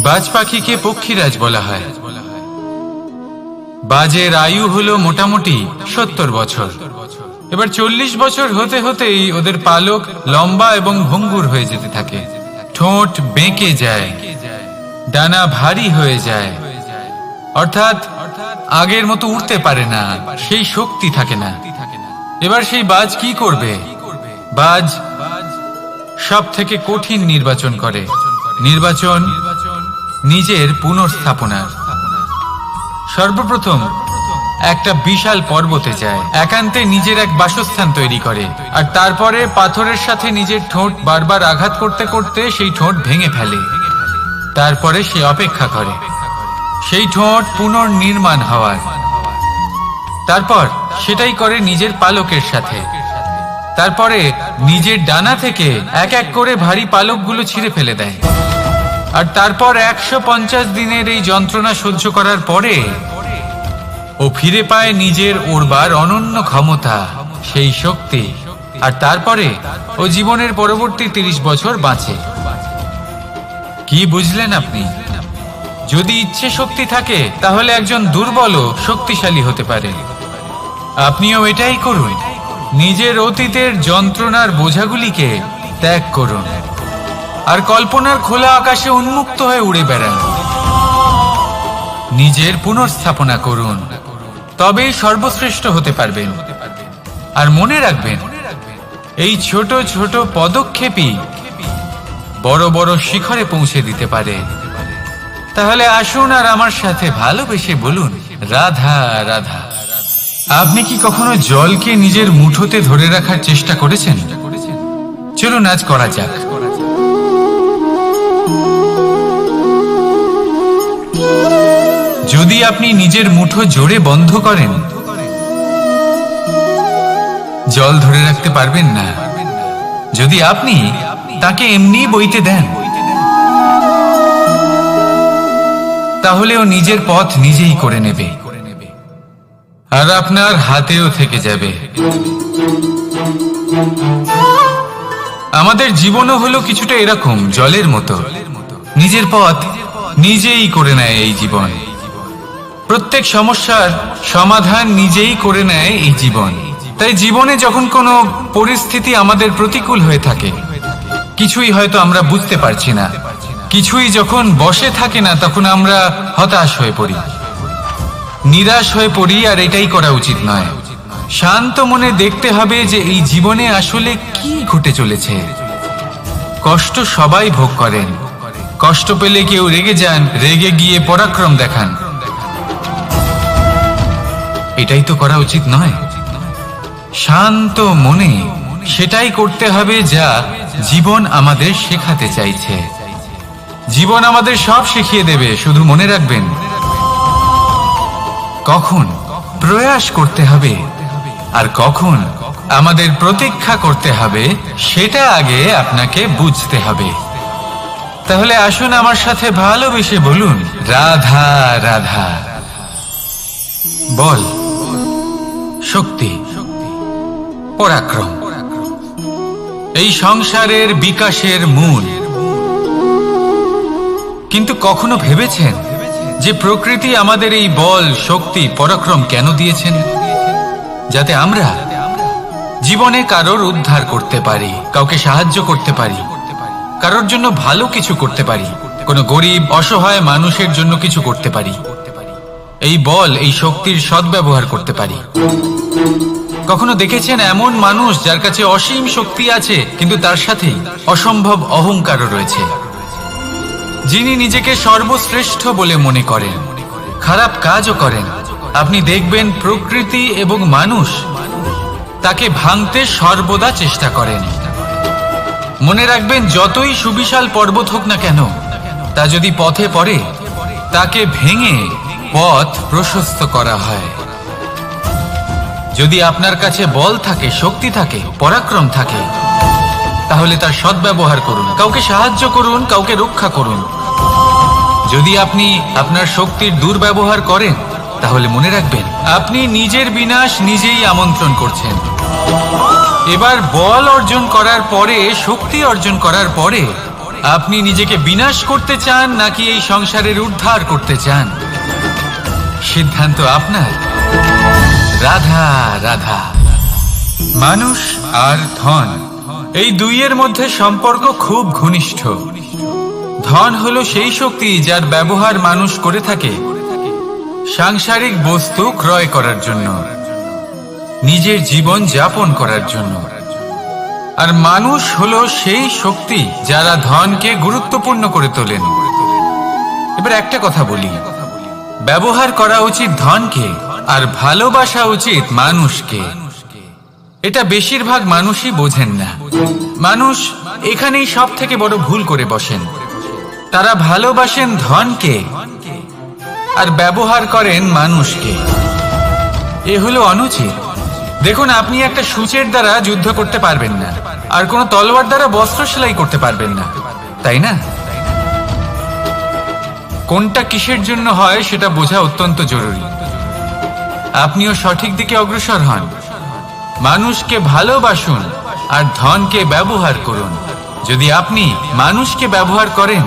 বাজ পাখিকে পক্ষীরাজ বলা হয়। বাজের আয়ু হলো মোটামুটি 70 বছর। এবার 40 বছর হতে হতেই ওদের পালক লম্বা এবং ভঙ্গুর হয়ে যেতে থাকে, ঠোঁট বেঁকে যায়, ডানা ভারী হয়ে যায়, অর্থাৎ আগের মতো উড়তে পারে না, সেই শক্তি থাকে না। এবার সেই বাজ কি করবে? বাজ সব থেকে কঠিন নির্বাচন করে, নির্বাচন নিজের পুনর্স্থাপনার। সর্বপ্রথম একটা বিশাল পর্বতে যায়, একান্তে নিজের এক বাসস্থান তৈরি করে, আর তারপরে পাথরের সাথে নিজের ঠোঁট বারবার আঘাত করতে করতে সেই ঠোঁট ভেঙে ফেলে। তারপরে সে অপেক্ষা করে সেই ঠোঁট পুনর্নির্মাণ হওয়ার। তারপর সেটাই করে নিজের পালকের সাথে। তারপরে নিজের ডানা থেকে এক এক করে ভারী পালকগুলো ছিঁড়ে ফেলে দেয়। আর তারপর 150 দিনের এই যন্ত্রণা সহ্য করার পরে ও ফিরে পায় নিজের ওড়বার অনন্য ক্ষমতা, সেই শক্তি। আর তারপরে ও জীবনের পরবর্তী 30 বছর বাঁচে। কি বুঝলেন আপনি? যদি ইচ্ছে শক্তি থাকে তাহলে একজন দুর্বলও শক্তিশালী হতে পারে। আপনিও এটাই করুন, নিজের অতীতের যন্ত্রণার বোঝাগুলিকে ত্যাগ করুন আর কল্পনার খোলা আকাশে উন্মুক্ত হয়ে উড়ে বেড়ান। নিজের পুনর্স্থাপনা করুন, তবেই সর্বশ্রেষ্ঠ হতে পারবেন। আর মনে রাখবেন, এই ছোট ছোট পদক্ষেপই বড় বড় শিখরে পৌঁছে দিতে পারে। তাহলে আসুন আর আমার সাথে ভালোবেসে বলুন, রাধা রাধা। আপনি কি কখনো জলকে নিজের মুঠোতে ধরে রাখার চেষ্টা করেছেন? চলুন আজ করা যাক। যদি আপনি নিজের মুঠো জোরে বন্ধ করেন, জল ধরে রাখতে পারবেন না। যদি আপনি তাকে এমনি বইতে দেন, তাহলে ও নিজের পথ নিজেই করে নেবে আর আপনার হাতেও থেকে যাবে। আমাদের জীবনও হলো কিছুটা এরকম, জলের মতো। নিজের পথ নিজেই করে নেয় এই জীবন। প্রত্যেক সমস্যার সমাধান নিজেই করে নেয় এই জীবন। তাই জীবনে যখন কোনো পরিস্থিতি আমাদের প্রতিকূল হয়ে থাকে, কিছুই হয়তো আমরা বুঝতে পারছি না, কিছুই যখন বসে থাকে না, তখন আমরা হতাশ হয়ে পড়ি, নিরাশ হয়ে পড়ি। আর এটাই করা উচিত নয়। শান্ত মনে দেখতে হবে যে এই জীবনে আসলে কি ঘটে চলেছে। কষ্ট সবাই ভোগ করেন। কষ্ট পেলে কেউ রেগে যান, রেগে গিয়ে পরাক্রম দেখান। এটাই তো করা উচিত নয়। শান্ত মনে সেটাই করতে হবে যা জীবন আমাদের শেখাতে চাইছে। জীবন আমাদের সব শিখিয়ে দেবে, শুধু মনে রাখবেন কখন প্রয়াস করতে হবে আর কখন আমাদের প্রতীক্ষা করতে হবে, সেটা আগে আপনাকে বুঝতে হবে। তাহলে আসুন আমার সাথে ভালোবেসে বলুন, রাধা রাধা। বল, শক্তি, পরাক্রম এই সংসারের বিকাশের মূল। কিন্তু কখনো ভেবেছেন যে প্রকৃতি আমাদের এই বল, শক্তি, পরাক্রম কেন দিয়েছেন? যাতে আমরা জীবনে কারোর উদ্ধার করতে পারি, কাউকে সাহায্য করতে পারি, কারোর জন্য ভালো কিছু করতে পারি, কোনো গরিব অসহায় মানুষের জন্য কিছু করতে পারি। এই বল, এই শক্তির সদ্ব্যবহার করতে পারি। কখনো দেখেছেন এমন মানুষ যার কাছে অসীম শক্তি আছে, কিন্তু তার সাথেই অসম্ভব অহংকারও রয়েছে, যিনি নিজেকে সর্বশ্রেষ্ঠ বলে মনে করেন, খারাপ কাজও করেন। আপনি দেখবেন প্রকৃতি এবং মানুষ তাকে ভাঙতে সর্বদা চেষ্টা করেন। মনে রাখবেন, যতই সুবিশাল পর্বত হোক না কেন, তা যদি পথে পড়ে, তাকে ভেঙে পথ প্রশস্ত করা হয়। যদি আপনার কাছে বল থাকে, শক্তি থাকে, পরাক্রম থাকে, তাহলে তার সদ্ব্যবহার করুন, কাউকে সাহায্য করুন, কাউকে রক্ষা করুন। যদি আপনি আপনার শক্তির দুর্ব্যবহার করেন, তাহলে মনে রাখবেন আপনি নিজের বিনাশ নিজেই আমন্ত্রণ করছেন। এবার বল অর্জন করার পরে, শক্তি অর্জন করার পরে আপনি নিজেকে বিনাশ করতে চান নাকি এই সংসারের উদ্ধার করতে চান? সিদ্ধান্ত আপনার। রাধা রাধা। মানুষ আর ধন, এই দুইয়ের মধ্যে সম্পর্ক খুব ঘনিষ্ঠ। ধন হলো সেই শক্তি যার ব্যবহার মানুষ করে থাকে সাংসারিক বস্তু ক্রয় করার জন্য, নিজের জীবন যাপন করার জন্য। আর মানুষ হলো সেই শক্তি যারা ধনকে গুরুত্বপূর্ণ করে তোলেন। এবার একটা কথা বলি, ব্যবহার করা উচিত ধনকে আর ভালোবাসা উচিত মানুষকে। এটা বেশিরভাগ মানুষই বোঝেন না। মানুষ এখানেই সব থেকে বড় ভুল করে বসেন। তারা ভালোবাসেন ধনকে আর ব্যবহার করেন মানুষকে। এ হলো অনুচিত। দেখুন, আপনি একটা সূচের দ্বারা যুদ্ধ করতে পারবেন না, আর কোনো তলোয়ার দ্বারা বস্ত্র সেলাই করতে পারবেন না, তাই না? কোনটা কিসের জন্য হয় সেটা বোঝা অত্যন্ত জরুরি। আপনিও সঠিক দিকে অগ্রসর হন। মানুষকে ভালোবাসুন আর ধনকে ব্যবহার করুন। যদি আপনি মানুষকে ব্যবহার করেন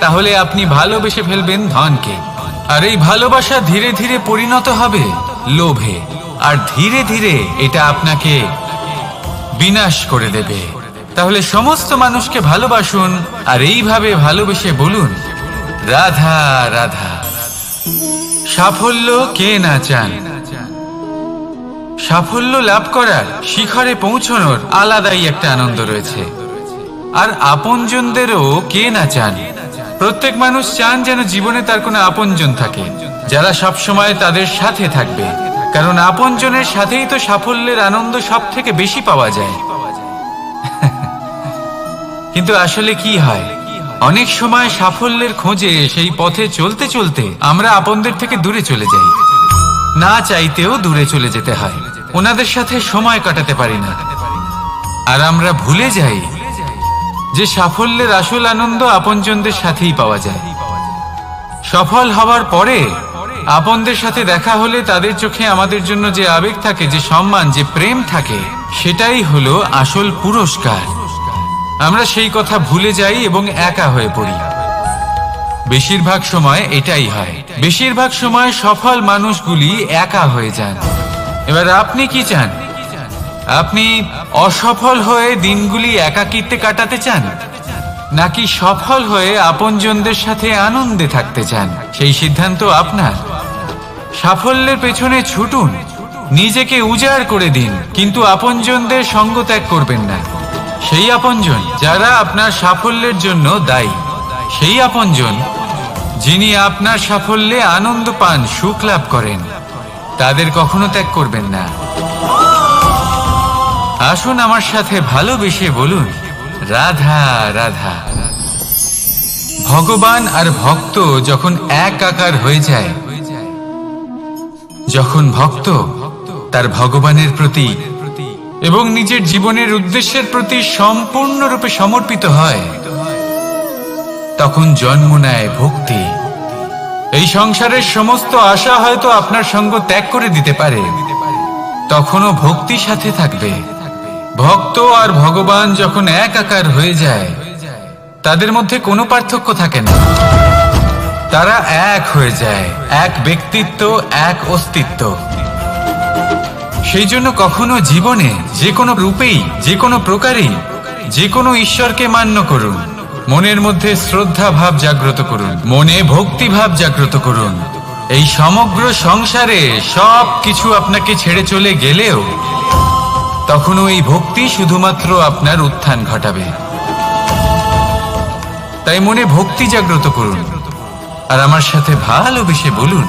তাহলে আপনি ভালোবেসে ফেলবেন ধনকে, আর এই ভালোবাসা ধীরে ধীরে পরিণত হবে লোভে, আর ধীরে ধীরে এটা আপনাকে বিনাশ করে দেবে। তাহলে সমস্ত মানুষকে ভালোবাসুন আর এইভাবে ভালোবেসে বলুন, রাধা রাধা। সাফল্য কে না চান? সাফল্য লাভ করার, শিখরে পৌঁছানোর আলাদাই একটা আনন্দ রয়েছে। আর আপনজনদেরও কে না চান? প্রত্যেক মানুষ চান যেন জীবনে তার কোনো আপনজন থাকে যারা সব সময় তাদের সাথে থাকবে, কারণ আপনজনের সাথেই তো সাফল্যের আনন্দ সব থেকে বেশি পাওয়া যায়। কিন্তু আসলে কি হয়, অনেক সময় সাফল্যের খোঁজে সেই পথে চলতে চলতে আমরা আপনদের থেকে দূরে চলে যাই। না চাইতেও দূরে চলে যেতে হয়, ওনাদের সাথে সময় কাটাতে পারি না। আর আমরা ভুলে যাই যে সাফল্যের আসল আনন্দ আপনজনদের সাথেই পাওয়া যায়। সফল হওয়ার পরে আপনদের সাথে দেখা হলে তাদের চোখে আমাদের জন্য যে আবেগ থাকে, যে সম্মান, যে প্রেম থাকে, সেটাই হলো আসল পুরস্কার। আমরা সেই কথা ভুলে যাই এবং একা হয়ে পড়ি। বেশিরভাগ সময় এটাই হয়। বেশিরভাগ সময় সফল মানুষগুলি একা হয়ে যান। এবার আপনি কি চান? আপনি অসফল হয়ে দিনগুলি একাকিত্বে কাটাতে চান, নাকি সফল হয়ে আপনজনদের সাথে আনন্দে থাকতে চান? সেই সিদ্ধান্ত আপনার। সাফল্যের পেছনে ছুটুন, নিজেকে উজাড় করে দিন, কিন্তু আপনজনদের সঙ্গ ত্যাগ করবেন না। সেই আপনজন যারা আপনার সাফল্যের জন্য দায়ী, সেই আপনজন যিনি আপনার সাফল্যে আনন্দ পান, সুখ লাভ করেন, তাদের কখনো ত্যাগ করবেন না। আসুন আমার সাথে ভালোবেসে বলুন, রাধা রাধা। ভগবান আর ভক্ত যখন এক আকার হয়ে যায়, যখন ভক্ত তার ভগবানের প্রতি এবং নিজের জীবনের উদ্দেশ্যের প্রতি সম্পূর্ণরূপে সমর্পিত হয়, তখন জন্ম নেয় ভক্তি। এই সংসারের সমস্ত আশা হয়তো আপনার সঙ্গ ত্যাগ করে দিতে পারে, তখনও ভক্তি সাথে থাকবে। ভক্ত আর ভগবান যখন এক আকার হয়ে যায়, তাদের মধ্যে কোনো পার্থক্য থাকে না। তারা এক হয়ে যায়, এক ব্যক্তিত্ব, এক অস্তিত্ব। সেই জন্য কখনো জীবনে যে কোনো রূপেই, যে কোনো প্রকারেই, যে কোনো ঈশ্বরকে মান্য করুন। মনের মধ্যে শ্রদ্ধা ভাব জাগ্রত করুন, মনে ভক্তি ভাব জাগ্রত করুন। এই সমগ্র সংসারে সব কিছু আপনাকে ছেড়ে চলে গেলেও তখনও এই ভক্তি শুধুমাত্র আপনার উত্থান ঘটাবে। তাই মনে ভক্তি জাগ্রত করুন আর আমার সাথে ভালোবেসে বলুন,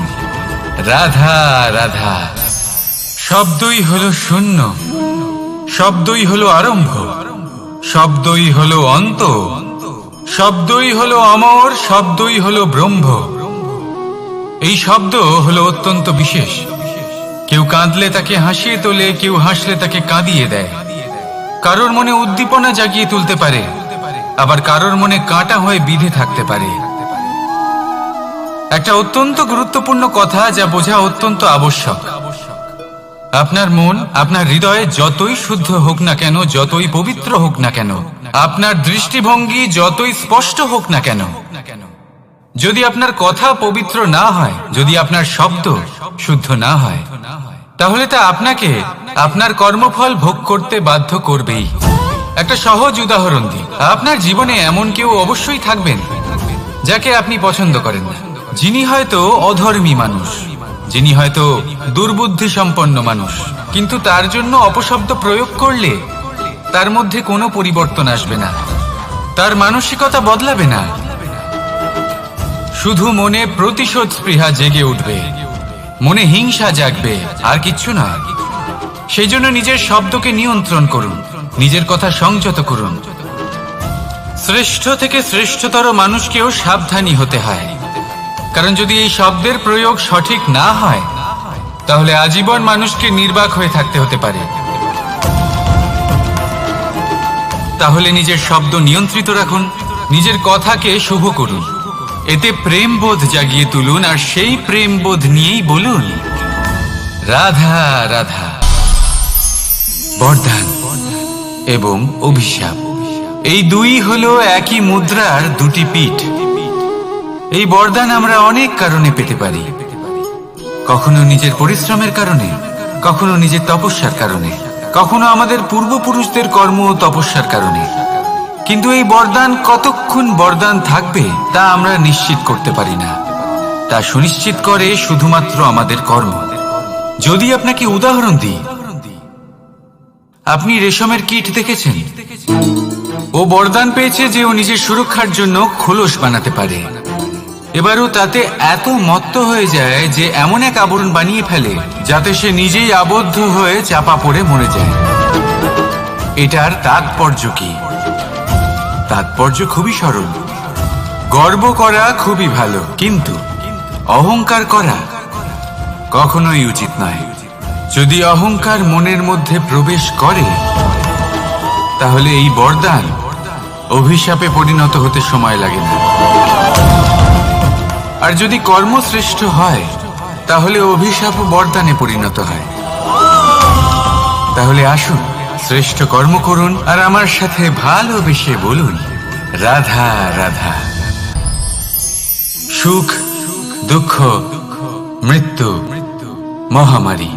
রাধা রাধা। শব্দই হলো শূন্য, শব্দই হলো আরম্ভ, শব্দই হলো অন্ত, শব্দই হলো অমর, শব্দই হলো ব্রহ্ম। এই শব্দ হলো অত্যন্ত বিশেষ। কেউ কাঁদলে তাকে হাসিয়ে তোলে, কেউ হাসলে তাকে কাঁদিয়ে দেয়। কারোর মনে উদ্দীপনা জাগিয়ে তুলতে পারে, আবার কারোর মনে কাঁটা হয়ে বিঁধে থাকতে পারে। একটা অত্যন্ত গুরুত্বপূর্ণ কথা যা বোঝা অত্যন্ত আবশ্যক। আপনার মন, আপনার হৃদয়ে যতই শুদ্ধ হোক না কেন, যতই পবিত্র হোক না কেন, আপনার দৃষ্টিভঙ্গি যতই স্পষ্ট হোক না কেন, যদি আপনার কথা পবিত্র না হয়, যদি আপনার শব্দ শুদ্ধ না হয়, তাহলে তা আপনাকে আপনার কর্মফল ভোগ করতে বাধ্য করবেই। একটা সহজ উদাহরণ দিই, আপনার জীবনে এমন কেউ অবশ্যই থাকবেন যাকে আপনি পছন্দ করেন না, যিনি হয়তো অধর্মী মানুষ, যিনি হয়তো দুর্বুদ্ধি সম্পন্ন মানুষ, কিন্তু তার জন্য অপশব্দ প্রয়োগ করলে তার মধ্যে কোনো পরিবর্তন আসবে না, তার মানসিকতা বদলাবে না, শুধু মনে প্রতিশোধ স্পৃহা জেগে উঠবে, মনে হিংসা জাগবে, আর কিচ্ছু না। সেই জন্য নিজের শব্দকে নিয়ন্ত্রণ করুন, নিজের কথা সংযত করুন। শ্রেষ্ঠ থেকে শ্রেষ্ঠতর মানুষকেও সাবধানী হতে হয়, কারণ যদি এই শব্দের প্রয়োগ সঠিক না হয়, তাহলে আজীবন মানুষকে নির্বাক হয়ে থাকতে হতে পারে। তাহলে নিজের শব্দ নিয়ন্ত্রিত রাখুন, নিজের কথাকে শুভ করুন, এতে প্রেমবোধ জাগিয়ে তুলুন, আর সেই প্রেমবোধ নিয়েই বলুন রাধা রাধা। বরদান এবং অভিশাপ, এই দুই হলো একই মুদ্রার দুটি পিঠ। এই বরদান আমরা অনেক কারণে পেতে পারি, কখনো নিজের পরিশ্রমের কারণে, কখনো নিজের তপস্যার কারণে, কখনো আমাদের পূর্বপুরুষদের কর্ম ও তপস্যার কারণে। কিন্তু এই বরদান কতক্ষণ বরদান থাকবে তা আমরা নিশ্চিত করতে পারি না, তা সুনিশ্চিত করে শুধুমাত্র আমাদের কর্ম। যদি আপনাকে উদাহরণ দিই, আপনি রেশমের কীট দেখেছেন? ও বরদান পেয়েছে যে ও নিজের সুরক্ষার জন্য খোলস বানাতে পারে। এবারও তাতে এত মত্ত হয়ে যায় যে এমন এক আবরণ বানিয়ে ফেলে যাতে সে নিজেই আবদ্ধ হয়ে চাপা পড়ে মরে যায়। এটার তাৎপর্য কি? তাৎপর্য খুবই সরল। গর্ব করা খুবই ভালো, কিন্তু অহংকার করা কখনোই উচিত নয়। যদি অহংকার মনের মধ্যে প্রবেশ করে, তাহলে এই বরদান অভিশাপে পরিণত হতে সময় লাগে না। আর যদি কর্মশ্রেষ্ঠ হয়, তাহলে অভিশাপ বরদানে পরিণত হয়। তাহলে আসুন শ্রেষ্ঠ কর্ম করুন, আর আমার সাথে ভালোবেসে বলুন রাধা রাধা। সুখ, দুঃখ, মৃত্যু, মহামারী,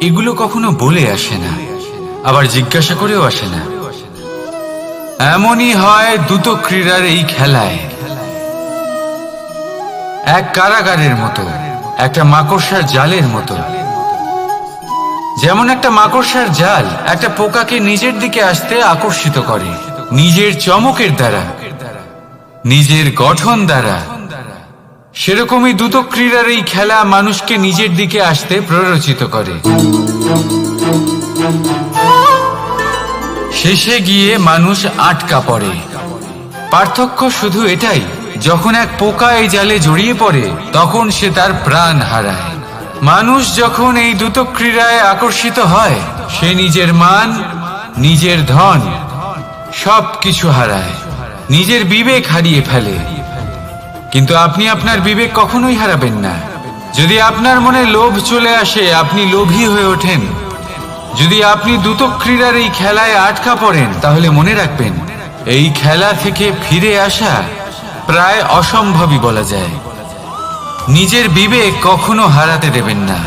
এগুলো কখনো বলে আসে না, আবার জিজ্ঞাসা করেও আসে না। এমনই হয় দ্রুত ক্রীড়ার এই খেলায়। এক কারাগারের মতো, একটা মাকড়সার জালের মতো। যেমন একটা মাকড়সার জাল একটা পোকাকে নিজের দিকে আসতে আকর্ষিত করে নিজের চমকের দ্বারা, নিজের গঠন দ্বারা, সেরকমই দ্রুত ক্রীড়ার এই খেলা মানুষকে নিজের দিকে আসতে প্ররোচিত করে। শেষে গিয়ে মানুষ আটকা পড়ে। পার্থক্য শুধু এটাই, যখন এক পোকা এই জালে জড়িয়ে পড়ে তখন সে তার প্রাণ হারায়। মানুষ যখন এই দ্রুত ক্রীড়ায় আকর্ষিত হয়, সে নিজের মান, নিজের ধন সবকিছু হারায়, নিজের বিবেক হারিয়ে ফেলে। কিন্তু আপনি আপনার বিবেক কখনোই হারাবেন না। যদি আপনার মনে লোভ চলে আসে, আপনি লোভী হয়ে ওঠেন। যদি আপনি দ্রুত ক্রীড়ার এই খেলায় আটকা পড়েন, তাহলে মনে রাখবেন এই খেলা থেকে ফিরে আসা প্রায় অসম্ভবই বলা যায়। নিজের বিবেক কখনো হারাতে দেবেন না,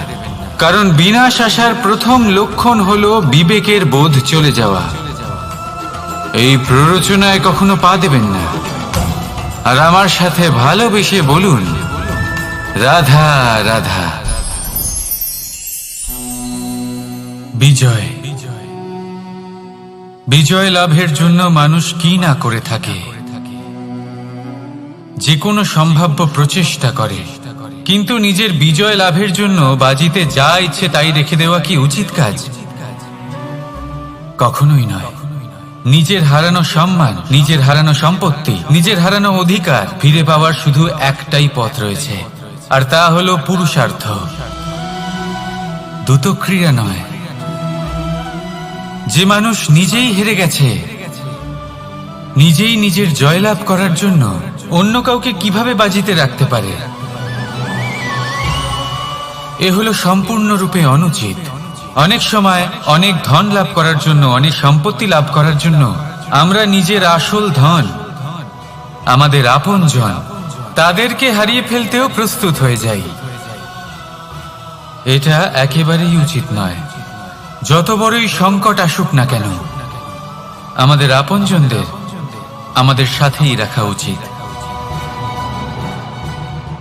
কারণ বিনাশ আসার প্রথম লক্ষণ হলো বিবেকের বোধ চলে যাওয়া। এই প্ররোচনায় কখনো পা দেবেন না। আর আমার সাথে ভালোবেসে বলুন রাধা রাধা। বিজয়, বিজয় লাভের জন্য মানুষ কি না করে থাকে, যে কোনো সম্ভাব্য প্রচেষ্টা করে। কিন্তু নিজের বিজয় লাভের জন্য বাজিতে যা ইচ্ছে তাই রেখে দেওয়া কি উচিত কাজ? কখনোই নয়। নিজের হারানো সম্মান, নিজের হারানো সম্পত্তি, নিজের হারানো অধিকার ফিরে পাওয়ার শুধু একটাই পথ রয়েছে, আর তা হলো পুরুষার্থ, দ্রুত ক্রীড়া নয়। যে মানুষ নিজেই হেরে গেছে, নিজেই নিজের জয়লাভ করার জন্য অন্য কাউকে কিভাবে বাজিতে রাখতে পারে? এ হলো সম্পূর্ণরূপে অনুচিত। অনেক সময় অনেক ধন লাভ করার জন্য, অনেক সম্পত্তি লাভ করার জন্য আমরা নিজের আসল ধন, আমাদের আপনজন, তাদেরকে হারিয়ে ফেলতেও প্রস্তুত হয়ে যাই। এটা একেবারেই উচিত নয়। যত বড়ই সংকট আসুক না কেন, আমাদের আপনজনদের আমাদের সাথেই রাখা উচিত।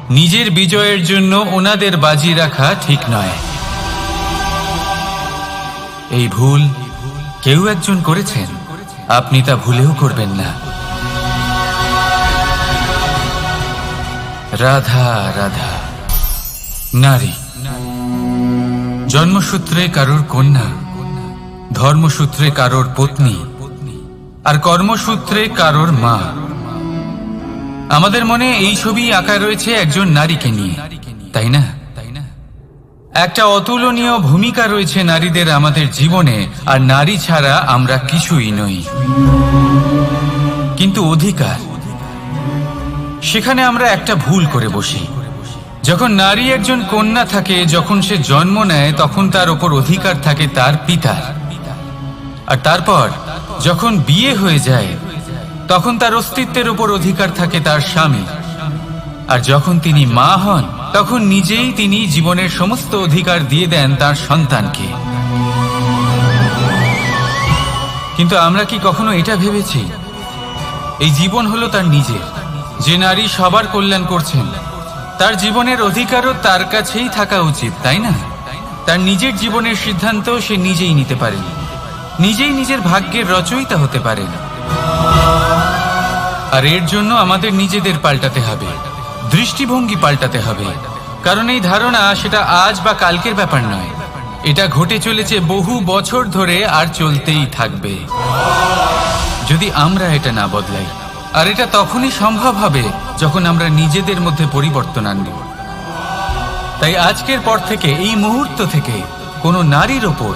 নিজের বিজয়ের জন্য ওনাদের বাজি রাখা ঠিক নয়। এই ভুল কেউ একজন করেছেন, আপনি তা ভুলেও করবেন না। রাধা রাধা। নারী জন্মসূত্রে কারোর কন্যা, ধর্মসূত্রে কারোর পত্নী, আর কর্মসূত্রে কারোর মা। আমাদের মনে এই ছবি আঁকা রয়েছে একজন নারীকে নিয়ে, তাই না? একটা অতুলনীয় ভূমিকা রয়েছে নারীদের আমাদের জীবনে, আর নারী ছাড়া আমরা কিছুই নই। কিন্তু অধিকার, সেখানে আমরা একটা ভুল করে বসি। যখন নারী একজন কন্যা থাকে, যখন সে জন্ম নেয়, তখন তার ওপর অধিকার থাকে তার পিতার। আর তারপর যখন বিয়ে হয়ে যায়, তখন তার অস্তিত্বের উপর অধিকার থাকে তার স্বামী। আর যখন তিনি মা হন, তখন নিজেই তিনি জীবনের সমস্ত অধিকার দিয়ে দেন তার সন্তানকে। কিন্তু আমরা কি কখনো এটা ভেবেছি এই জীবন হলো তার নিজের? যে নারী সবার কল্যাণ করছেন, তার জীবনের অধিকারও তার কাছেই থাকা উচিত, তাই না? তার নিজের জীবনের সিদ্ধান্ত সে নিজেই নিতে পারেন, নিজেই নিজের ভাগ্যের রচয়িতা হতে পারেন। আর এর জন্য আমাদের নিজেদের পাল্টাতে হবে, দৃষ্টিভঙ্গি পাল্টাতে হবে। কারণ এই ধারণা সেটা আজ বা কালকের ব্যাপার নয়, এটা ঘটে চলেছে বহু বছর ধরে, আর চলতেই থাকবে যদি আমরা এটা না বদলাই। আর এটা তখনই সম্ভব হবে যখন আমরা নিজেদের মধ্যে পরিবর্তন আনব। তাই আজকের পর থেকে, এই মুহূর্ত থেকে, কোনো নারীর ওপর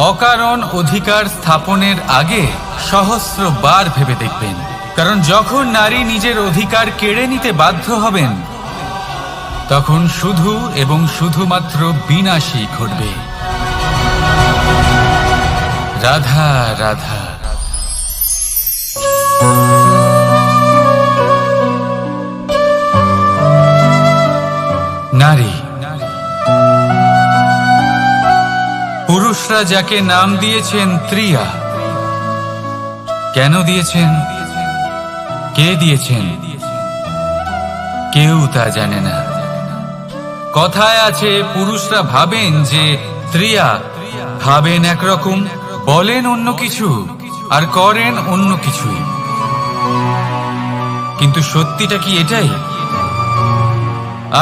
অকারণ অধিকার স্থাপনের আগে সহস্রবার ভেবে দেখবেন। কারণ যখন নারী নিজের অধিকার কেড়ে নিতে বাধ্য হবেন, তখন শুধু এবং শুধুমাত্র বিনাশই ঘটবে। রাধা রাধা। নারী, পুরুষরা যাকে নাম দিয়েছেন ত্রিয়া, কেন দিয়েছেন, কে দিয়েছেন, কেউ তা জানে না। কথায় আছে, পুরুষরা ভাবেন যে ত্রিয়া, ভাবেন একরকম, বলেন অন্য কিছু, আর করেন অন্য কিছুই। কিন্তু সত্যিটা কি এটাই?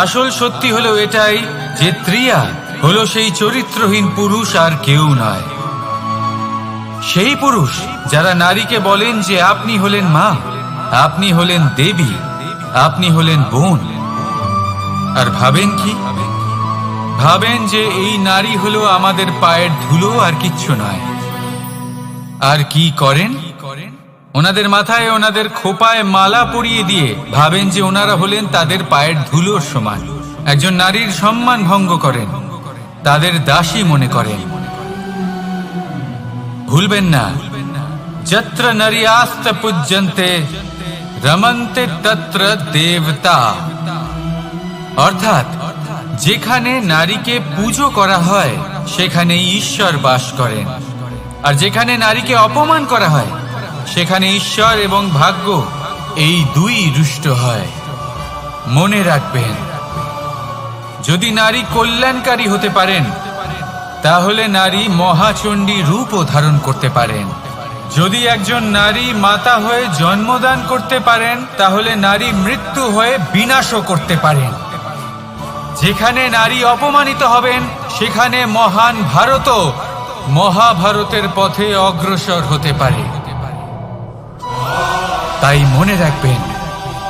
আসল সত্যি হলো এটাই যে ত্রিয়া হলো সেই চরিত্রহীন পুরুষ, আর কেউ নয়। সেই পুরুষ যারা নারীকে বলেন যে আপনি হলেন মা, আপনি হলেন দেবী, আপনি হলেন বোন। আর ভাবেন কি? ভাবেন যে এই নারী হলো আমাদের পায়ের ধুলো, আর কিচ্ছু নয়। আর কি করেন? ওনাদের মাথায়, ওনাদের খোপায় মালা পরিয়ে দিয়ে ভাবেন যে ওনারা হলেন তাদের পায়ের ধুলোর সমান। একজন নারীর সম্মান ভঙ্গ করেন, তাদের দাসী মনে করেন। ভুলবেন না, যত্র নারীয়াস্ত পূজ্যন্তে রমন্তে তত্র দেবতা। অর্থাৎ যেখানে নারীকে পুজো করা হয়, সেখানে ঈশ্বর বাস করেন। আর যেখানে নারীকে অপমান করা হয়, সেখানে ঈশ্বর এবং ভাগ্য এই দুই রুষ্ট হয়। মনে রাখবেন, যদি নারী কল্যাণকারী হতে পারেন, তাহলে নারী মহাচণ্ডী রূপও ধারণ করতে পারেন। যদি একজন নারী মাতা হয়ে জন্মদান করতে পারেন, তাহলে নারী মৃত্যু হয়ে বিনাশও করতে পারেন। যেখানে নারী অপমানিত হবেন, সেখানে মহান ভারতও মহাভারতের পথে অগ্রসর হতে পারে। তাই মনে রাখবেন,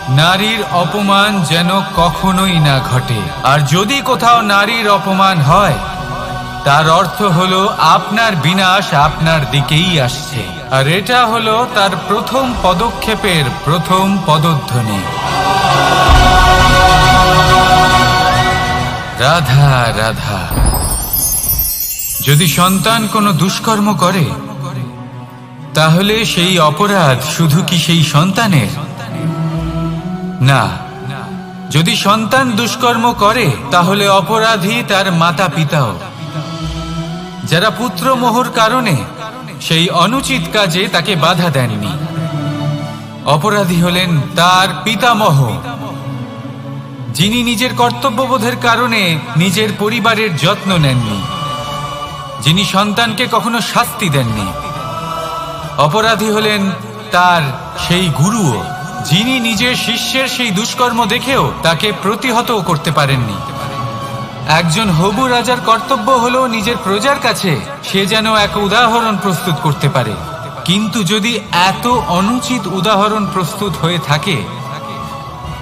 নারীর অপমান যেন কখনোই না ঘটে। আর যদি কোথাও নারীর অপমান হয়, তার অর্থ হলো আপনার বিনাশ আপনার দিকেই আসছে। আর এটা হলো তার প্রথম পদক্ষেপের প্রথম পদধ্বনি। রাধা রাধা। যদি সন্তান কোনো দুষ্কর্ম করে তাহলে সেই অপরাধ শুধু কি সেই সন্তানের? না, যদি সন্তান দুষ্কর্ম করে তাহলে অপরাধী তার মাতা পিতাও, যারা পুত্র মোহর কারণে সেই অনুচিত কাজে তাকে বাধা দেননি। অপরাধী হলেন তার পিতামহ, যিনি নিজের কর্তব্যবোধের কারণে নিজের পরিবারের যত্ন নেননি, যিনি সন্তানকে কখনো শাস্তি দেননি। অপরাধী হলেন তার সেই গুরুও, যিনি নিজের শিষ্যের সেই দুষ্কর্ম দেখেও তাকে প্রতিহত করতে পারেননি। একজন হবু রাজার কর্তব্য হলো নিজের প্রজার কাছে সে যেন এক উদাহরণ প্রস্তুত করতে পারে, কিন্তু যদি এত অনুচিত উদাহরণ প্রস্তুত হয়ে থাকে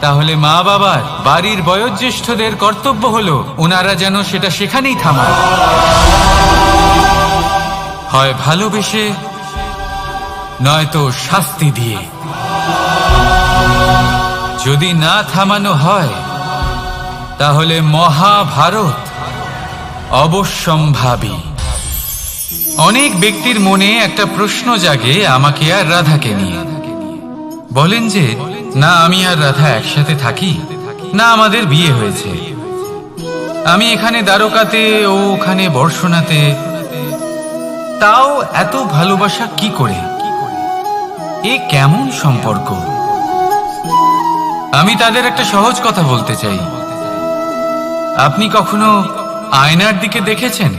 তাহলে মা বাবার, বাড়ির বয়োজ্যেষ্ঠদের কর্তব্য হলো ওনারা যেন সেটা সেখানেই থামায়, হয় ভালোবেসে নয়তো শাস্তি দিয়ে। যদি না থামানো হয় তাহলে মহাভারত অবশ্যম্ভাবী। অনেক ব্যক্তির মনে একটা প্রশ্ন জাগে আমাকে আর রাধাকে নিয়ে। বলেন যে না আমি আর রাধা একসাথে থাকি, না আমাদের বিয়ে হয়েছে, আমি এখানে দ্বারকাতে ও ওখানে বর্ষণাতে, তাও এত ভালোবাসা কি করে? এ কেমন সম্পর্ক? আমি তাদের একটা সহজ কথা বলতে চাই। আপনি কখনো আয়নার দিকে দেখেছেন?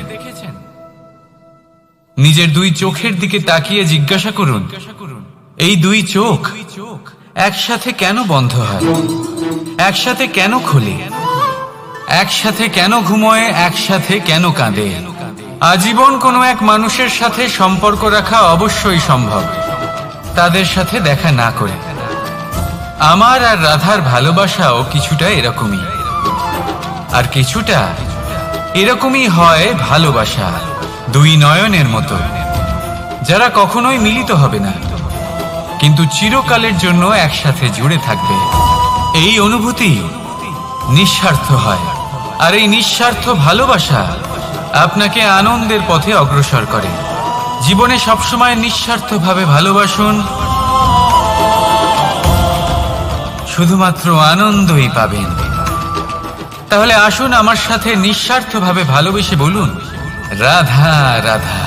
নিজের দুই চোখের দিকে তাকিয়ে জিজ্ঞাসা করুন, এই দুই চোখ একসাথে কেন বন্ধ হয়, একসাথে কেন খোলে, একসাথে কেন ঘুমোয়, একসাথে কেন কাঁদে? আজীবন কোনো এক মানুষের সাথে সম্পর্ক রাখা অবশ্যই সম্ভব, তাদের সাথে দেখা না করে। আমার আর রাধার ভালোবাসাও কিছুটা এরকমই, আর কিছুটা এরকমই হয় ভালোবাসা দুই নয়নের মতো, যারা কখনোই মিলিত হবে না কিন্তু চিরকালের জন্য একসাথে জুড়ে থাকবে। এই অনুভূতি নিঃস্বার্থ হয়, আর এই নিঃস্বার্থ ভালোবাসা আপনাকে আনন্দের পথে অগ্রসর করে। জীবনে সবসময় নিঃস্বার্থভাবে ভালোবাসুন, শুধুমাত্র আনন্দই পাবেন। তাহলে আসুন আমার সাথে নিঃস্বার্থভাবে ভালোবেসে বলুন, রাধা রাধা।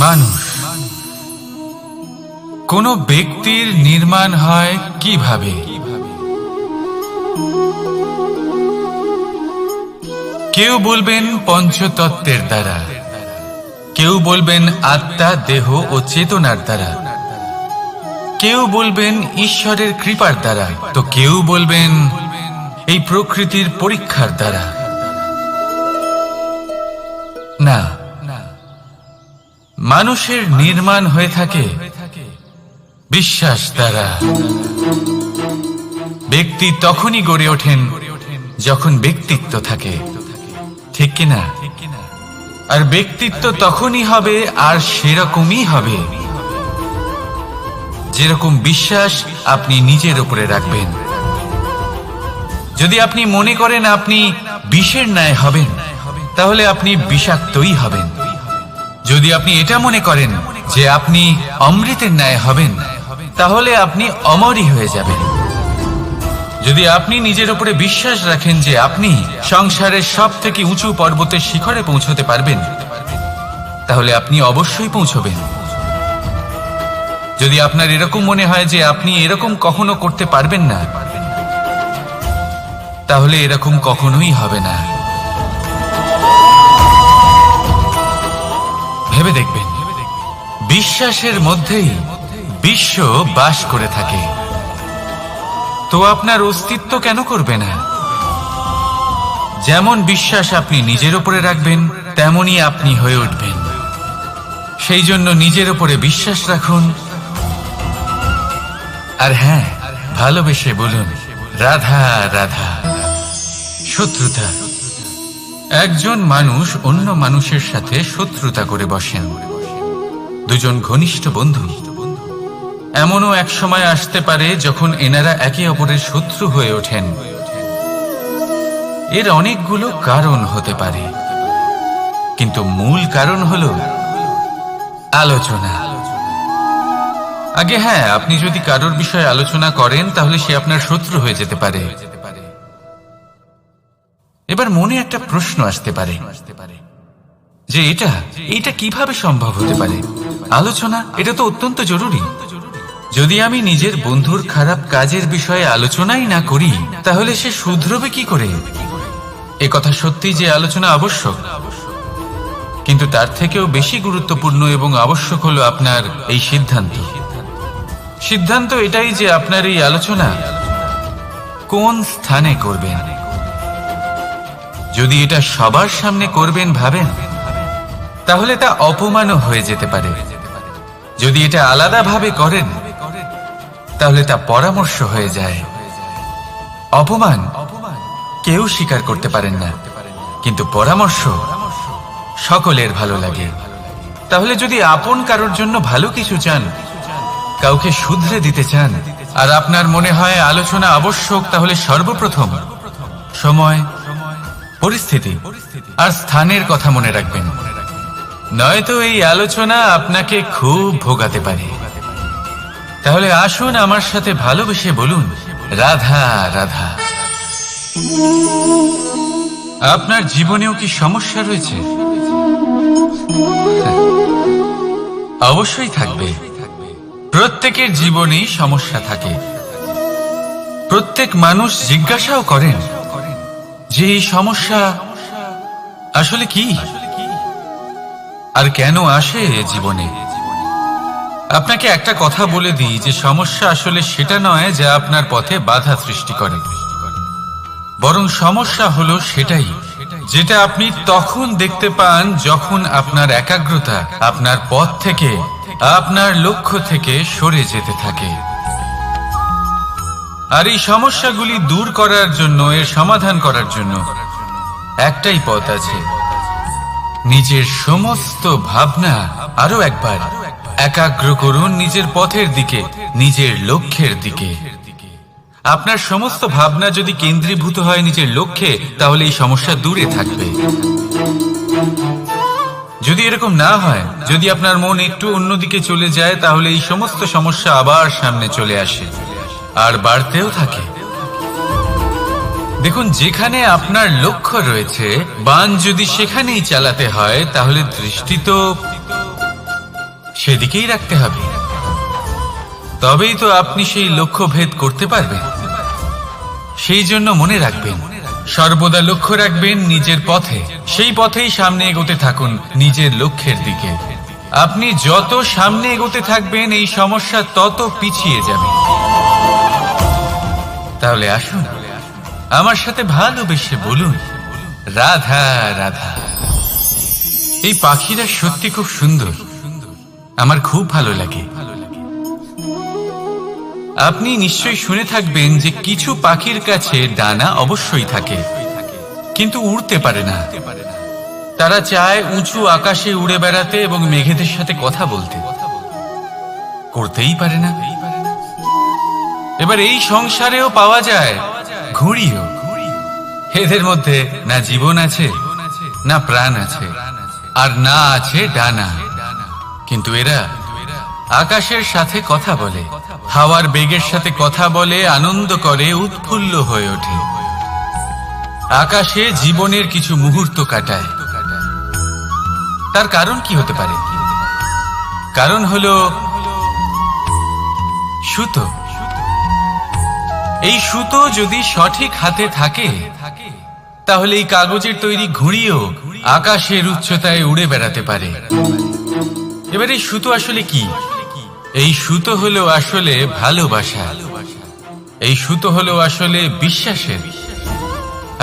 মানুষ, কোন ব্যক্তির নির্মাণ হয় কিভাবে? কেউ বলবেন পঞ্চতত্ত্বের দ্বারা, কেউ বলবেন আত্মা, দেহ ও চেতনার দ্বারা, কেউ বলবেন ঈশ্বরের কৃপার দ্বারা, তো কেউ বলবেন এই প্রকৃতির পরীক্ষার দ্বারা। না, মানুষের নির্মাণ হয়ে থাকে বিশ্বাস দ্বারা। ব্যক্তি তখনই গড়ে ওঠেন যখন ব্যক্তিত্ব থাকে, ঠিক কিনা? আর ব্যক্তিত্ব তখনই হবে আর সেরকমই হবে যেরকম বিশ্বাস আপনি নিজের উপরে রাখবেন। যদি আপনি মনে করেন আপনি বিষের ন্যায় হবেন তাহলে আপনি বিষাক্তই হবেন। যদি আপনি এটা মনে করেন যে আপনি অমৃতের ন্যায় হবেন তাহলে আপনি অমরই হয়ে যাবেন। যদি আপনি নিজের উপরে বিশ্বাস রাখেন যে আপনি সংসারের সব থেকে উঁচু পর্বতের শিখরে পৌঁছতে পারবেন তাহলে আপনি অবশ্যই পৌঁছবেন। যদি আপনার এরকম মনে হয় যে আপনি এরকম কখনো করতে পারবেন না তাহলে এরকম কখনোই হবে না। ভেবে দেখবেন, বিশ্বাসের মধ্যেই বিশ্ব বাস করে থাকে, তো আপনার অস্তিত্ব কেন করবে না? যেমন বিশ্বাস আপনি নিজের উপরে রাখবেন তেমনই আপনি হয়ে উঠবেন। সেই জন্য নিজের উপরে বিশ্বাস রাখুন, আর হ্যাঁ, ভালোবেসে বলুন রাধা রাধা। শত্রুতা, একজন মানুষ অন্য মানুষের সাথে শত্রুতা করে বসেন, দুজন ঘনিষ্ঠ বন্ধু। এমনও এক সময় আসতে পারে যখন এনারা একে অপরের শত্রু হয়ে ওঠেন। এর অনেকগুলো কারণ হতে পারে, কিন্তু মূল কারণ হলো আলোচনা। আগে হ্যাঁ, আপনি যদি কারোর বিষয়ে আলোচনা করেন তাহলে সে আপনার শত্রু হয়ে যেতে পারে। এবার মনে একটা প্রশ্ন আসতে পারে যে এটা কিভাবে সম্ভব হতে পারে? আলোচনা এটা তো অত্যন্ত জরুরি। যদি আমি নিজের বন্ধুর খারাপ কাজের বিষয়ে আলোচনাই না করি তাহলে সে শুধরবে কি করে? এ কথা সত্যি যে আলোচনা আবশ্যক, কিন্তু তার থেকেও বেশি গুরুত্বপূর্ণ এবং আবশ্যক হলো আপনার এই সিদ্ধান্ত এটাই যে আপনার এই আলোচনা কোন স্থানে করবেন। যদি এটা সবার সামনে করবেন ভাবেন, তাহলে তা অপমানও হয়ে যেতে পারে। যদি এটা আলাদাভাবে করেন তাহলে তা পরামর্শ হয়ে যায়। অপমান কেউ স্বীকার করতে পারেন না, কিন্তু পরামর্শ সকলের ভালো লাগে। তাহলে যদি আপন কারোর জন্য ভালো কিছু চান, কাউকে শুধরে দিতে চান, আর আপনার মনে হয় আলোচনা আবশ্যক, তাহলে সর্বপ্রথম সময়, পরিস্থিতি আর স্থানের কথা মনে রাখবেন, নয়তো এই আলোচনা আপনাকে খুব ভোগাতে পারে। তাহলে আসুন আমার সাথে ভালোবেসে বলুন, রাধা রাধা। আপনার জীবনেও কি সমস্যা রয়েছে? অবশ্যই থাকবে। প্রত্যেকের জীবনেই সমস্যা থাকে। প্রত্যেক মানুষ জিজ্ঞাসাও করেন যে এই সমস্যা আসলে কি আর কেন আসে জীবনে। আপনাকে একটা কথা বলে দিই যে সমস্যা আসলে সেটা নয় যা আপনার পথে বাধা সৃষ্টি করে, বরং সমস্যা হলো সেটাই যেটা আপনি তখন দেখতে পান যখন আপনার একাগ্রতা আপনার পথ থেকে, আপনার লক্ষ্য থেকে সরে যেতে থাকে। আর এই সমস্যাগুলি দূর করার জন্য, এর সমাধান করার জন্য একটাই পথ আছে, নিজের সমস্ত ভাবনা আরো একবার একাগ্র করুন নিজের পথের দিকে, নিজের লক্ষ্যের দিকে। আপনার সমস্ত ভাবনা যদি কেন্দ্রীভূত হয় নিজের লক্ষ্যে, তাহলে এই সমস্যা দূরে থাকবে। যদি এরকম না হয়, যদি আপনার মন একটু অন্যদিকে চলে যায়, তাহলে এই সমস্ত সমস্যা আবার সামনে চলে আসে আর বাড়তেও থাকে। দেখুন, যেখানে আপনার লক্ষ্য রয়েছে, বাণ যদি সেখানেই চালাতে হয়, তাহলে দৃষ্টি তো সেদিকেই রাখতে হবে। তবেই তো আপনি সেই লক্ষ্য ভেদ করতে পারবেন। সেই জন্য মনে রাখবেন, সর্বদা লক্ষ্য রাখবেন নিজের পথে, সেই পথেই সামনে এগোতে থাকুন নিজের লক্ষ্যের দিকে। আপনি যত সামনে এগোতে থাকবেন এই সমস্যা তত পিছিয়ে যাবে। তাহলে আসুন আমার সাথে ভালোবেসে বলুন, রাধা রাধা। এই পাখিরা সত্যি খুব সুন্দর, আমার খুব ভালো লাগে। আপনি নিশ্চয়ই শুনে থাকবেন যে কিছু পাখির কাছে ডানা অবশ্যই থাকে, কিন্তু উড়তে পারে না। তারা চায় উঁচু আকাশে উড়ে বেড়াতে এবং মেঘেদের সাথে কথা বলতে, করতেই পারে না। এবার এই সংসারেও পাওয়া যায় ঘুড়িও। এদের মধ্যে না জীবন আছে, না প্রাণ আছে, আর না আছে ডানা, কিন্তু এরা আকাশের সাথে কথা বলে, হাওয়ার বেগের সাথে কথা বলে, আনন্দ করে, উৎফুল্ল হয়ে ওঠে, আকাশে জীবনের কিছু মুহূর্ত কাটায়। তার কারণ কি হতে পারে? কারণ হলো সুতো। এই সুতো যদি সঠিক হাতে থাকে, তাহলে এই কাগজের তৈরি ঘুড়িও আকাশের উচ্চতায় উড়ে বেড়াতে পারে। এবার এই সুতো আসলে কি? এই সুতো হলো আসলে ভালোবাসা। এই সুতো হলো আসলে বিশ্বাসের।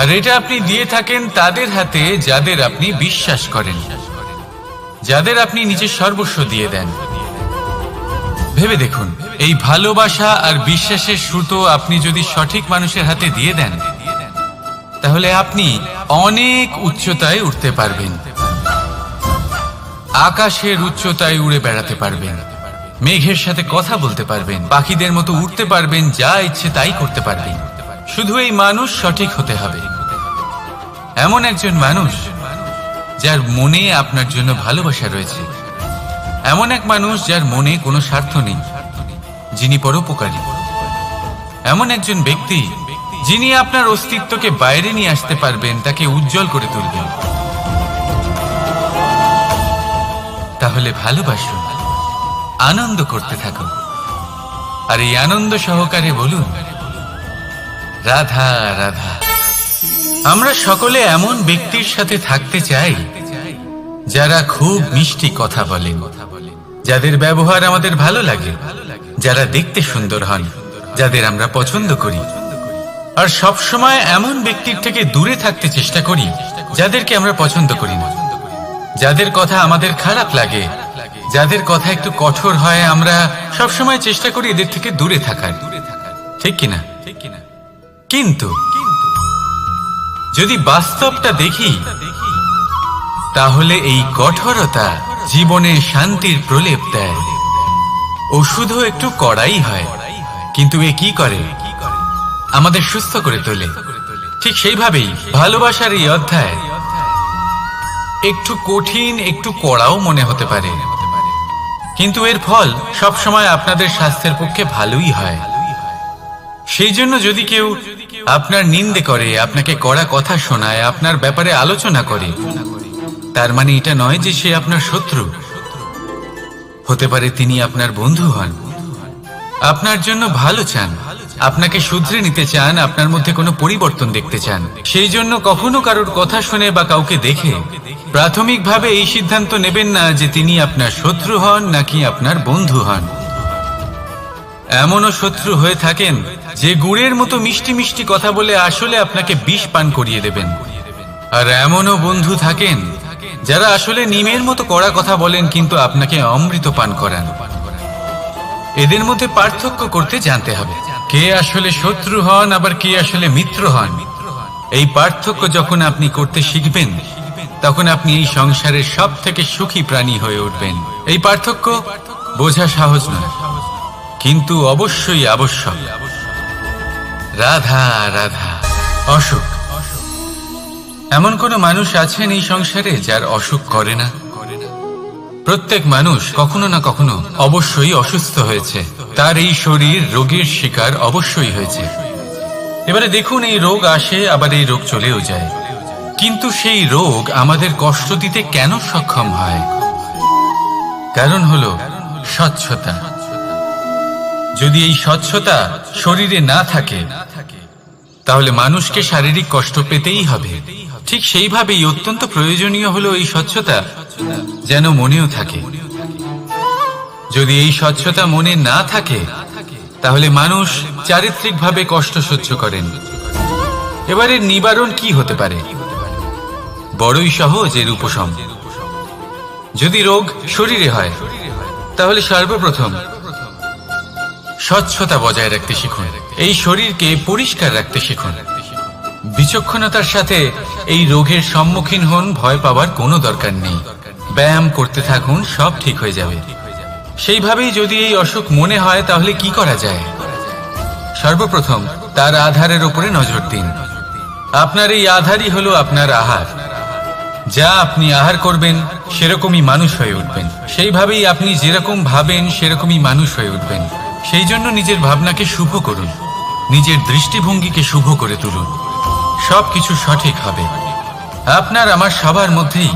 আর এটা আপনি দিয়ে থাকেন তাদের হাতে যাদের আপনি বিশ্বাস করেন, যাদের আপনি নিজের সর্বস্ব দিয়ে দেন। ভেবে দেখুন, এই ভালোবাসা আর বিশ্বাসের সুতো আপনি যদি সঠিক মানুষের হাতে দিয়ে দেন, তাহলে আপনি অনেক উচ্চতায় উঠতে পারবেন, আকাশের উচ্চতায় উড়ে বেড়াতে পারবেন, মেঘের সাথে কথা বলতে পারবেন, পাখিদের মতো উঠতে পারবেন, যা ইচ্ছে তাই করতে পারবেন। শুধু এই মানুষ সঠিক হতে হবে। এমন একজন মানুষ যার মনে আপনার জন্য ভালোবাসা রয়েছে, এমন এক মানুষ যার মনে কোনো স্বার্থ নেই, যিনি পরোপকারী, এমন একজন ব্যক্তি যিনি আপনার অস্তিত্বকে বাইরে নিয়ে আসতে পারবেন, তাকে উজ্জ্বল করে তুলবেন। তাহলে ভালোবাসুন, আনন্দ করতে থাকুন, আর এই আনন্দ সহকারে বলুন রাধা রাধা। আমরা সকলে এমন ব্যক্তির সাথে থাকতে চাই যারা খুব মিষ্টি কথা বলেন, যাদের ব্যবহার আমাদের ভালো লাগে, যারা দেখতে সুন্দর হন, যাদের আমরা পছন্দ করি। আর সব সময় এমন ব্যক্তির থেকে দূরে থাকতে চেষ্টা করি যাদেরকে আমরা পছন্দ করি না, যাদের কথা আমাদের খারাপ লাগে, যাদের কথা একটু কঠোর হয়। আমরা সব সময় চেষ্টা করি এদের থেকে দূরে থাকার, ঠিক কিনা? কিন্তু যদি বাস্তবটা দেখি, তাহলে এই কঠোরতা জীবনে শান্তির প্রলেপ দেয়। ওষুধও একটু কড়াই হয়, কিন্তু এ কি করে? আমাদের সুস্থ করে তোলে। ঠিক সেইভাবেই ভালোবাসার এই অধ্যায় একটু কঠিন, একটু কড়াও মনে হতে পারে, কিন্তু এর ফল সবসময় আপনাদের স্বাস্থ্যের পক্ষে ভালোই হয়। সেই জন্য যদি কেউ আপনার নিন্দে করে, আপনাকে কড়া কথা শোনায়, আপনার ব্যাপারে আলোচনা করে, তার মানে এটা নয় যে সে আপনার শত্রু। হতে পারে তিনি আপনার বন্ধু হন, আপনার জন্য ভালো চান, আপনাকে শুধরে নিতে চান, আপনার মধ্যে কোনো পরিবর্তন দেখতে চান। সেই জন্য কখনো কারোর কথা শুনে বা কাউকে দেখে প্রাথমিকভাবে এই সিদ্ধান্ত নেবেন না যে তিনি আপনার শত্রু হন নাকি আপনার বন্ধু হন। এমনও শত্রু হয়ে থাকেন যে গুড়ের মতো মিষ্টি মিষ্টি কথা বলে আসলে আপনাকে বিষ পান করিয়ে দেবেন। আর এমনও বন্ধু থাকেন যারা আসলে নিমের মতো কড়া কথা বলেন কিন্তু আপনাকে অমৃত পান করান। এদের মধ্যে পার্থক্য করতে জানতে হবে, কে আসলে শত্রু হন আবার কে আসলে মিত্র হন। এই পার্থক্য যখন আপনি করতে শিখবেন, তখন আপনি এই সংসারের সব থেকে সুখী প্রাণী হয়ে উঠবেন। এই পার্থক্য বোঝা সহজ নয়, কিন্তু অবশ্যই আবশ্যক। রাধা রাধা। অসুখ। এমন কোন মানুষ আছেন এই সংসারে যার অসুখ করে না? প্রত্যেক মানুষ কখনো না কখনো অবশ্যই অসুস্থ হয়েছে, তার এই শরীর রোগের শিকার অবশ্যই হয়েছে। এবারে দেখুন, এই রোগ আসে আবার এই রোগ চলেও যায়, কিন্তু সেই রোগ আমাদের কষ্ট দিতে কেন সক্ষম হয়? কারণ হলো স্বচ্ছতা। যদি এই স্বচ্ছতা শরীরে না থাকে, তাহলে মানুষকে শারীরিক কষ্ট পেতেই হবে। ঠিক সেইভাবেই অত্যন্ত প্রয়োজনীয় হলো এই স্বচ্ছতা যেন মনেও থাকে। যদি এই স্বচ্ছতা মনে না থাকে, তাহলে মানুষ চারিত্রিকভাবে কষ্ট সহ্য করেন। এবারে নিবারণ কি হতে পারে? বড়ই সহজ এর উপশম। যদি রোগ শরীরে হয়, তাহলে সর্বপ্রথম স্বচ্ছতা বজায় রাখতে শিখুন, এই শরীরকে পরিষ্কার রাখতে শিখুন। বিচক্ষণতার সাথে এই রোগের সম্মুখীন হন, ভয় পাওয়ার কোনো দরকার নেই। ব্যায়াম করতে থাকুন, সব ঠিক হয়ে যাবে। সেইভাবেই যদি এই অসুখ মনে হয়, তাহলে কি করা যায়? সর্বপ্রথম তার আধারের উপরে নজর দিন। আপনার এই আধারই হলো আপনার আহার। যা আপনি আহার করবেন সেরকমই মানুষ হয়ে উঠবেন। সেইভাবেই আপনি যেরকম ভাবেন সেরকমই মানুষ হয়ে উঠবেন। সেই জন্য নিজের ভাবনাকে শুভ করুন, নিজের দৃষ্টিভঙ্গিকে শুভ করে তুলুন, সবকিছু সঠিক হবে। আপনার আমার সবার মধ্যেই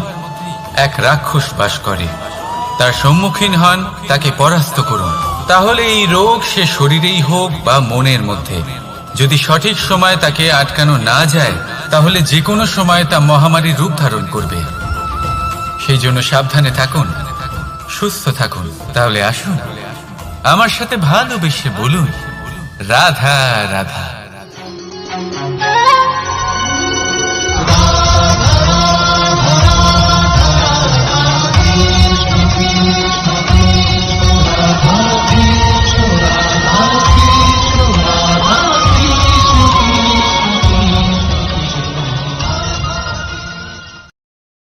এক রাক্ষস বাস করে, তার সম্মুখীন হন, তাকে পরাস্ত করুন। তাহলে এই রোগ সে শরীরেই হোক বা মনের মধ্যে, যদি সঠিক সময় তাকে আটকানো না যায়, তাহলে যে কোনো সময় তা মহামারীর রূপ ধারণ করবে। সেই জন্য সাবধানে থাকুন, সুস্থ থাকুন। তাহলে আসুন আমার সাথে ভালোবেসে বলুন রাধা রাধা।